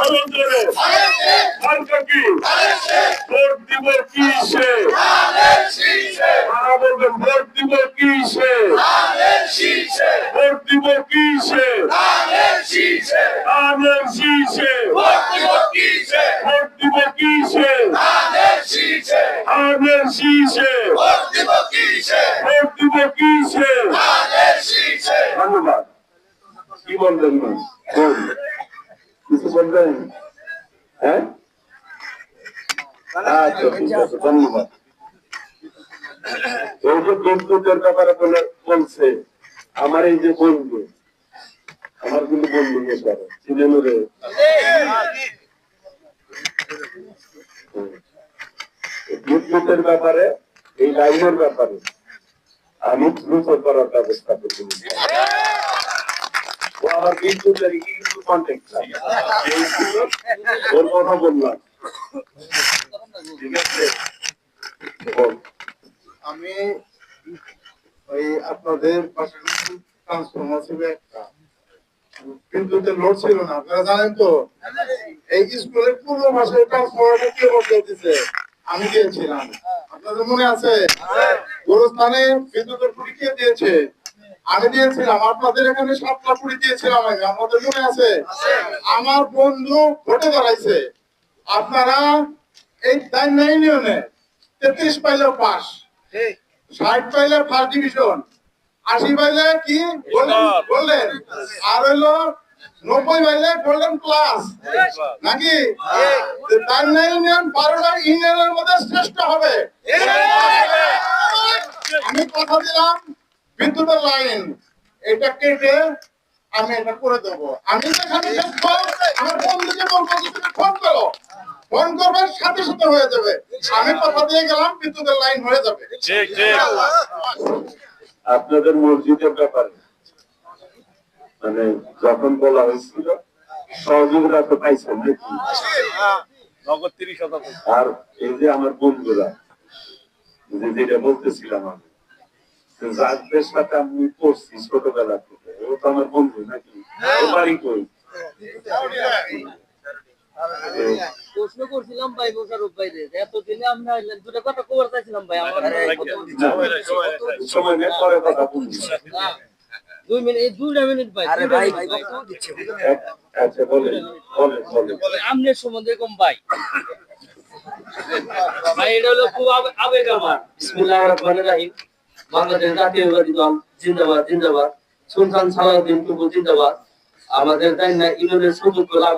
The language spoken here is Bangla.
আরো জোরে মার্কা কি ভোট দিব কিসে তারা বলবেন ভোট দিব কিসে ভোট দিব কিসে ধানের শীষে ভোট দিব কিসে ধানের শীষে ভোট দিব কিসে ধন্যবাদ। কি বলবেন না কিছু বলবেন? হ্যাঁ আচ্ছা ঠিক আছে ধন্যবাদ। এই যে বন্ধুদের ব্যাপারে বলছে আমার এই যে বন্ধু আমার কিন্তু বন্ধু ছিলেন রে বিদ্যুতের ব্যাপারে এই লাইনের ব্যাপারে আমি দ্রুত করার ব্যবস্থা করছি। ও আমার বিদ্যুতের কিন্তু কন্ট্যাক্ট ওর কথা বললাম ঠিক আছে। আমি ওই আপনাদের পাশে ট্রান্সফরমার ছিল একটা বিদ্যুতের লোড ছিল না, আপনারা জানেন তো। এই স্কুলের পূর্ব মাসে ট্রান্সফরমারটা কে বদলে দিছে? আমি দিয়েছিলাম, আপনাদের মনে আছে? গোরস্থানে বিদ্যুতের খুঁটি কে দিয়েছে? আমি দিয়েছিলাম। আপনাদের এখানে 7টা খুঁটি দিয়েছিলাম আমি, আপনাদের মনে আছে? আমার বন্ধু ভোটে দাঁড়াইছে। আপনারা এই 9 ইউনিয়নে 33 পাইলেও পাস, 60 পাইলে ফার্স্ট ডিভিশন, 80 পাইলে কি বললেন, আর হইলো 90 পাইলে গোল্ডেন প্লাস নাকি? 9 ইউনিয়ন 12টা ইউনিয়নের মধ্যে শ্রেষ্ঠ হবে। আমি কথা দিলাম বিদ্যুতের লাইন এটা কেটে আমি এটা করে দেবো। আমি যেখানে আমার বন্ধুকে বলবো তুমি ফোন করো, ফোন করবার সাথে সাথে হয়ে যাবে। আমি কথা দিয়ে গেলাম বিদ্যুতের লাইন হয়ে যাবে। আপনাদের মসজিদের ব্যাপারে মানে যখন বলা হয়েছিল সহযোগিতা তো পাইছেন নাকি? আর এই যে আমার বন্ধুরা যেটা বলতেছিলাম আমি যাদের সাথে আমি পড়ছি ছোটবেলা থেকে, ও তো আমার বন্ধু নাকি? বাড়ি কই? প্রশ্ন করছিলাম ভাই মোশাররফ ভাই রে, এতদিনে আমরা দুটো কথা কভার চাইছিলাম ভাই। আমার সময় নেই, পরে কথা বলছি। 2 মিনিট 2 মিনিট ভাই। আরে ভাই ভাই কত দিচ্ছে? আচ্ছা বলেন বলেন। আমনের সম্বন্ধে কম ভাই। ভাই এটা হলো খুব আবেগ আমার। বিসমিল্লাহির রহমানির রহিম। বাংলাদেশ জাতীয়তাবাদী দল জিন্দাবাদ জিন্দাবাদ। সুলতান সালাউদ্দিন টুকু জিন্দাবাদ। আমাদের তাই না ইউনিয়নের সুযোগ লাভ